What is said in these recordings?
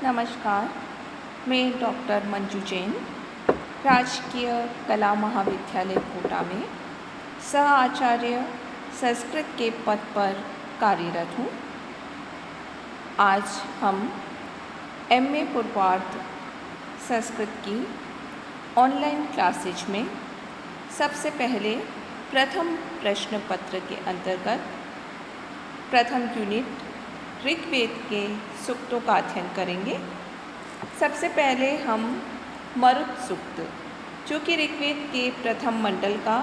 नमस्कार, मैं डॉक्टर मंजू जैन राजकीय कला महाविद्यालय कोटा में सह आचार्य संस्कृत के पद पर कार्यरत हूँ। आज हम एमए पूर्वार्ध संस्कृत की ऑनलाइन क्लासेज में सबसे पहले प्रथम प्रश्न पत्र के अंतर्गत प्रथम यूनिट ऋग्वेद के सूक्तों का अध्ययन करेंगे। सबसे पहले हम मरुत सूक्त, जो कि ऋग्वेद के प्रथम मंडल का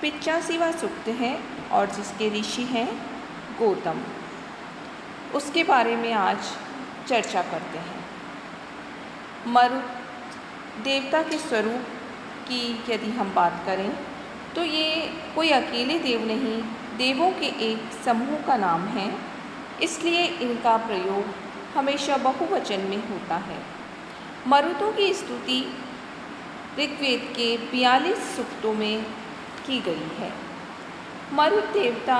85वां सूक्त है और जिसके ऋषि हैं गौतम, उसके बारे में आज चर्चा करते हैं। मरुत देवता के स्वरूप की यदि हम बात करें तो ये कोई अकेले देव नहीं, देवों के एक समूह का नाम है, इसलिए इनका प्रयोग हमेशा बहुवचन में होता है। मरुतों की स्तुति ऋग्वेद के 42 सूक्तों में की गई है। मरुत देवता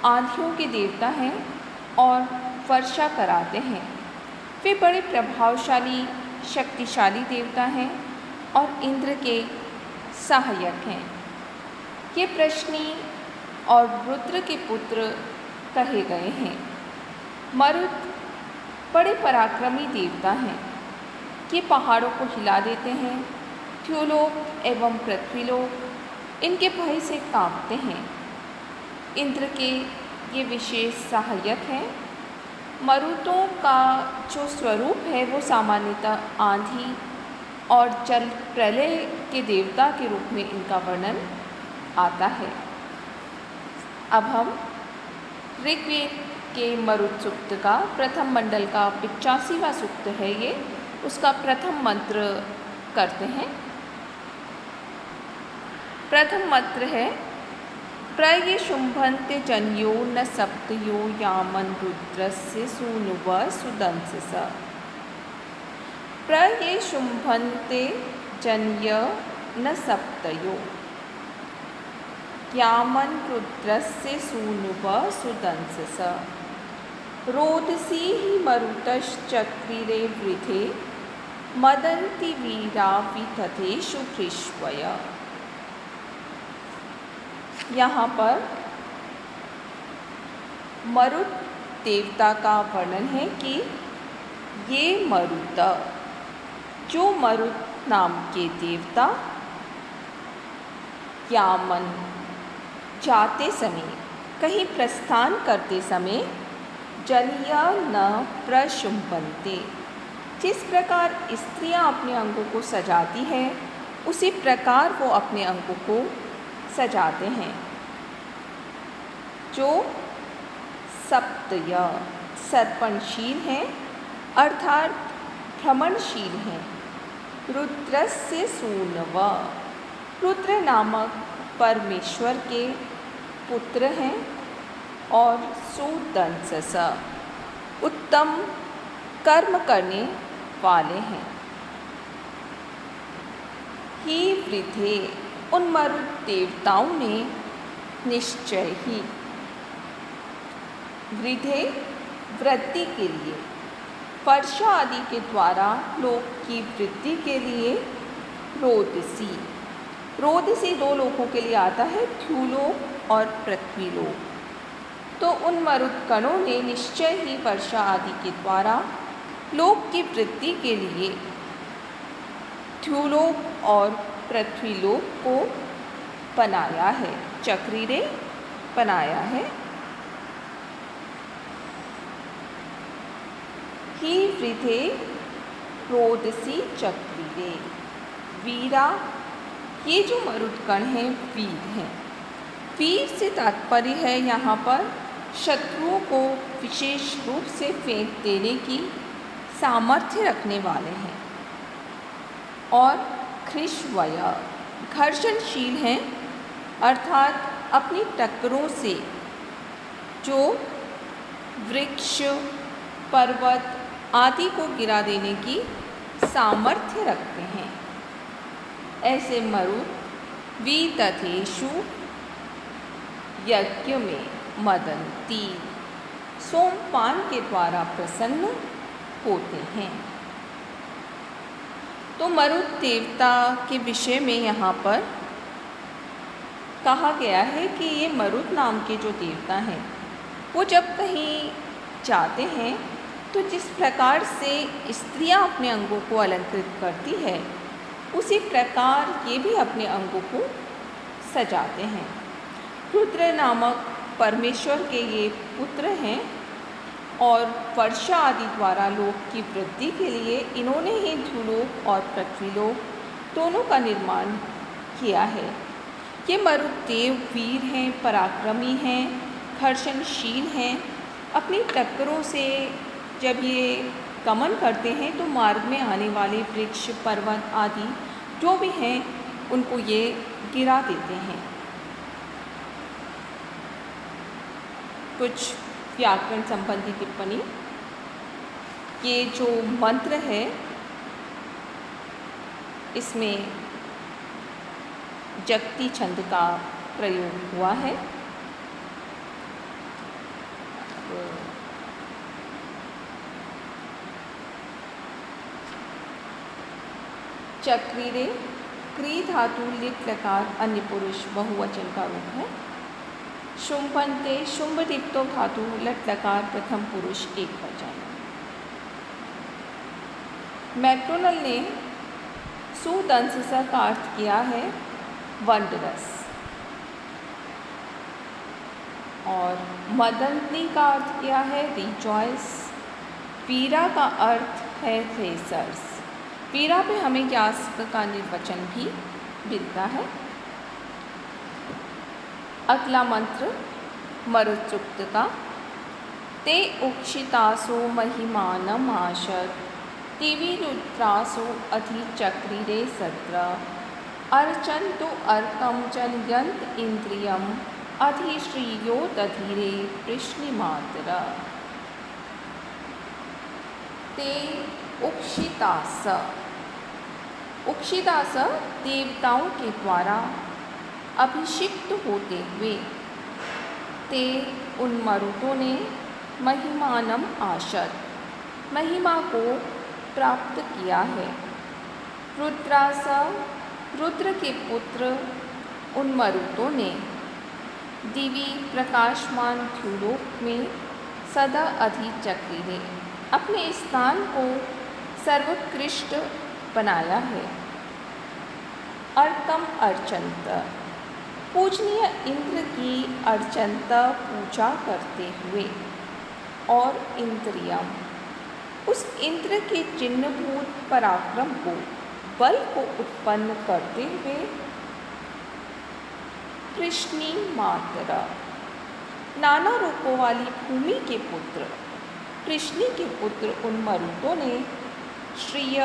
आंधियों के देवता हैं और वर्षा कराते हैं। वे बड़े प्रभावशाली शक्तिशाली देवता हैं और इंद्र के सहायक हैं। ये प्रश्नी और रुद्र के पुत्र कहे गए हैं। मरुत बड़े पराक्रमी देवता हैं। ये पहाड़ों को हिला देते हैं। द्युलोक एवं पृथ्वीलोक इनके भय से कांपते हैं। इंद्र के ये विशेष सहायक हैं। मरुतों का जो स्वरूप है वो सामान्यतः आंधी और जल प्रलय के देवता के रूप में इनका वर्णन आता है। अब हम ऋग्वेद के मरुत सूक्त का प्रथम मंडल का 85वां सूक्त है, ये उसका प्रथम मंत्र करते हैं। प्रथम मंत्र है प्रये शुंभन्ते जन्यो न सप्तयो यामन रुद्रस्य सूनुव सुदंसस। प्रये शुंभन्ते जन्य न सप्तयो यामन रुद्रस्य सूनुव सुदंसस। रोदसी ही मरुतश्चक्रिरे वृधे मदन्ति वीरा विदधेषु भृश्वय। यहाँ पर मरुत देवता का वर्णन है कि ये मरुत, जो मरुत नाम के देवता यामन जाते समय, कहीं प्रस्थान करते समय, जनिया न प्रशुंभन्ते, जिस प्रकार स्त्रियां अपने अंगों को सजाती है उसी प्रकार वो अपने अंगों को सजाते हैं। जो सप्तय सर्पणशील हैं अर्थात भ्रमणशील हैं। रुद्रस्य सूनव, रुद्र नामक परमेश्वर के पुत्र हैं और सुदंसस उत्तम कर्म करने वाले हैं। ही वृद्धे, उन मरुत देवताओं ने निश्चय ही, वृद्धे वृद्धि के लिए, वर्षा आदि के द्वारा लोक की वृद्धि के लिए रोदसी, रोदसी दो लोकों के लिए आता है, द्युलोक और पृथ्वीलोक। तो उन मरुत गणों ने निश्चय ही वर्षा आदि के द्वारा लोक की वृद्धि के लिए द्युलोक और पृथ्वीलोक को बनाया है, चक्रीरे बनाया है। ही वृधे रोदसी चक्रीरे, वीरा, ये जो मरुदगण हैं वीर हैं। वीर से तात्पर्य है यहाँ पर शत्रुओं को विशेष रूप से फेंक देने की सामर्थ्य रखने वाले हैं। और घृश्वय, घर्षणशील हैं अर्थात अपनी टक्करों से जो वृक्ष पर्वत आदि को गिरा देने की सामर्थ्य रखते हैं। ऐसे मरुत विदधेषु यज्ञ में मदन्ति, सोमपान के द्वारा प्रसन्न होते हैं। तो मरुत देवता के विषय में यहाँ पर कहा गया है कि ये मरुत नाम के जो देवता हैं वो जब कहीं जाते हैं तो जिस प्रकार से स्त्रियां अपने अंगों को अलंकृत करती है उसी प्रकार ये भी अपने अंगों को सजाते हैं। रुद्र नामक परमेश्वर के ये पुत्र हैं और वर्षा आदि द्वारा लोक की वृद्धि के लिए इन्होंने ही भूलोक और पृथ्वीलोक दोनों का निर्माण किया है। ये मरुदेव वीर हैं, पराक्रमी हैं, घर्षणशील हैं। अपनी टक्करों से जब ये गमन करते हैं तो मार्ग में आने वाले वृक्ष, पर्वत आदि जो भी हैं उनको ये गिरा देते हैं। कुछ व्याकरण संबंधी टिप्पणी। ये जो मंत्र है इसमें जगती छंद का प्रयोग हुआ है। चक्रीरे क्री धातु लिट लकार अन्य पुरुष बहुवचन का रूप है। शुंभन्ते शुंभ दीप्तो धातु लट लकार प्रथम पुरुष एक वचन। मैकडोनल ने सुदंससा का अर्थ किया है वंडरस और मदंतनी का अर्थ किया है रिजॉइस। वीरा का अर्थ है थ्रेसर्स। वीरा पे हमें यास्क का निर्वचन भी मिलता है। अगला मंत्र मरुत सूक्त का। ते उक्षितासो महिमानम आशत दिवि रुद्रासो अधिचक्रिरे सत्र अर्चन्तु अर्कं जनयन्त इंद्रियम अधिश्रियो दधीरे कृष्णिमातर। ते उक्षितास। उक्षितास देवताओं के द्वारा अभिषिक्त होते हुए ते उन मरुतों ने महिमानम आशत महिमा को प्राप्त किया है। रुद्रास रुद्र के पुत्र उन मरुतों ने दिवी प्रकाशमान भूलोक में सदा अधिचक्रिरे अपने स्थान को सर्वोत्कृष्ट बनाया है। अर्कम अर्चंत पूजनीय इंद्र की अर्चंत पूजा करते हुए और इंद्रियम उस इंद्र के चिन्हभूत पराक्रम को बल को उत्पन्न करते हुए कृष्णी मातरा नाना रूपों वाली भूमि के पुत्र कृष्णी के पुत्र उन मरुतों ने श्रेय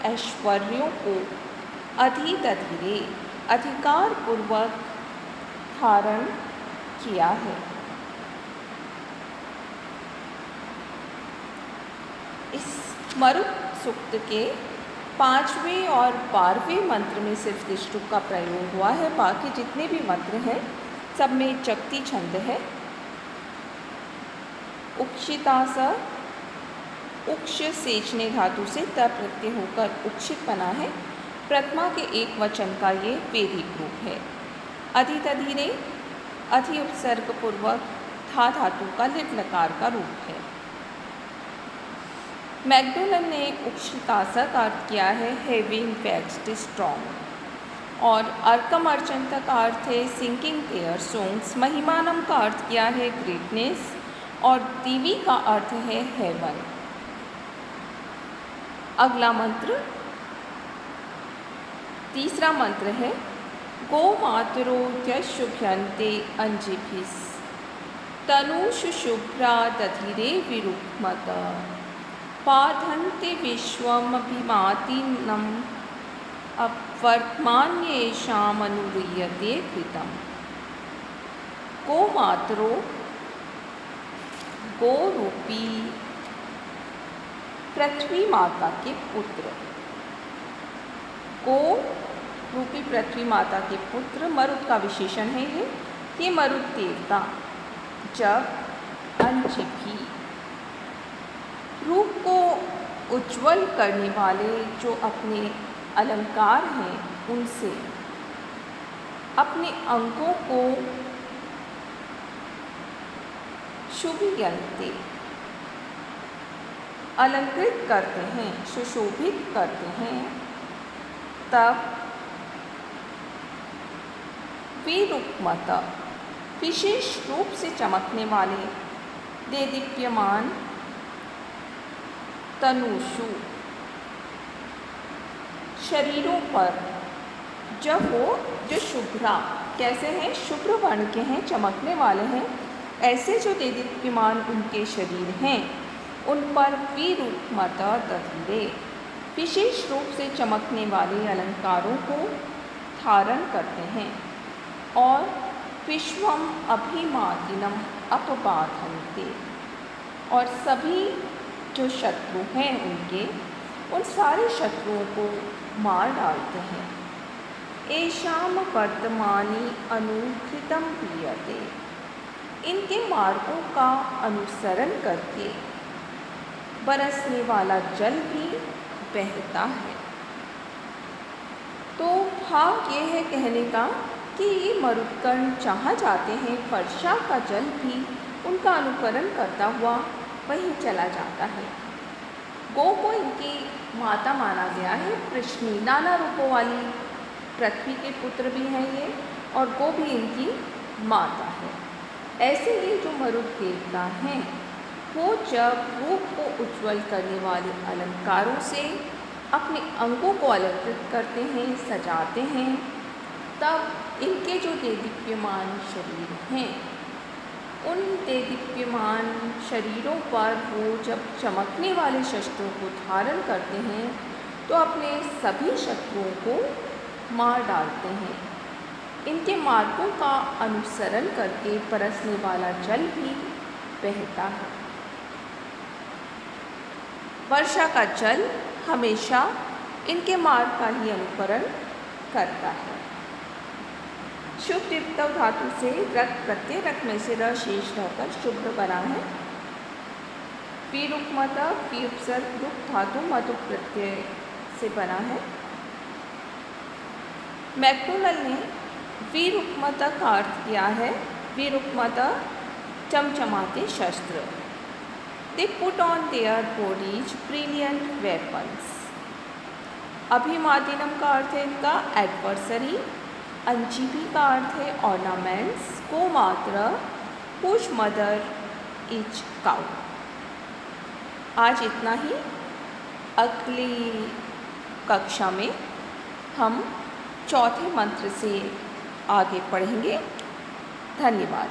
ऐश्वर्यों को अधिधीरे अधिकार पूर्वक धारण किया है। इस मरुत सूक्त के 5वें और 12वें मंत्र में सिर्फ तिष्टुप का प्रयोग हुआ है। बाकी जितने भी मंत्र हैं सब में चक्ति छंद है। उक्षितास उक्ष सेचने धातु से त प्रत्यय होकर उक्षित बना है। प्रथमा के एक वचन का ये वेदिक रूप है। अधिधीरे अधि उपसर्ग पूर्वक था धातु का लिट लकार का रूप है। मैकडोनल ने उक्षितासा का अर्थ किया है हैविंग वैक्स्ड स्ट्रॉन्ग और अर्कम अर्चंत का अर्थ है सिंकिंग देयर सॉन्ग्स। महिमानम का अर्थ किया है ग्रेटनेस और दिवी का अर्थ है हेवन। अगला मंत्र तीसरा मंत्र है गो मातरो शुभ्यन्ते अंजिभिस तनुषु शुभ्रा दधिरे विरुक्मत पाधन्ते विश्वमभिमातिनम वर्तमान्येषामनुरीयते कृतम। गो मातरो गो रूपी पृथ्वी माता के पुत्र गो रूपी पृथ्वी माता के पुत्र मरुत का विशेषण है। ये मरुत देवता जब अंजिभी रूप को उज्ज्वल करने वाले जो अपने अलंकार हैं उनसे अपने अंगों को शुभियन्ते अलंकृत करते हैं, सुशोभित करते हैं, तब विरुक्मत विशेष रूप से चमकने वाले देदीप्यमान तनुषु शरीरों पर जब वो जो शुभ्रा कैसे हैं, शुभ्र वर्ण के हैं, चमकने वाले हैं, ऐसे जो देदीप्यमान उनके शरीर हैं उन पर विरुक्मत दधिरे विशेष रूप से चमकने वाले अलंकारों को धारण करते हैं और विश्वम अभिमादिनम अपबाधन्ते और सभी जो शत्रु हैं उनके उन सारे शत्रुओं को मार डालते हैं। एषाम वर्तमानी अनुकृतं क्रियते इनके मार्गों का अनुसरण करके बरसने वाला जल भी बहता है। तो भाव ये है कहने का कि ये मरुत्कर्ण जहाँ जाते हैं वर्षा का जल भी उनका अनुकरण करता हुआ वहीं चला जाता है। गौ को इनकी माता माना गया है। कृष्णी नाना रूपों वाली पृथ्वी के पुत्र भी हैं ये, और गौ भी इनकी माता है। ऐसे ही जो मरुत देवता हैं वो जब रूप को उज्ज्वल करने वाले अलंकारों से अपने अंगों को अलंकृत करते हैं, सजाते हैं, तब इनके जो देदीप्यमान शरीर हैं उन देदीप्यमान शरीरों पर वो जब चमकने वाले शस्त्रों को धारण करते हैं तो अपने सभी शत्रुओं को मार डालते हैं। इनके मार्गों का अनुसरण करके बरसने वाला जल भी बहता है। वर्षा का जल हमेशा इनके मार्ग का ही अनुकरण करता है। शुभ दिप्तव धातु से रक्त प्रत्यय रक्त में से र शेष रहकर शुभ्र बना है। विरुक्मत की उपसर्ग रुक धातु मधु प्रत्यय से बना है। मैक्डोनल ने विरुक्मत का अर्थ किया है विरुक्मत चमचमाते शस्त्र। They put on their bodies brilliant weapons. अभिमादिनम का अर्थ है इनका एडवर्सरी। अंजीभी का अर्थ है ऑर्नामेंट्स। गोमात्र पुष मदर इच काउ। आज इतना ही। अगली कक्षा में हम चौथे मंत्र से आगे पढ़ेंगे। धन्यवाद।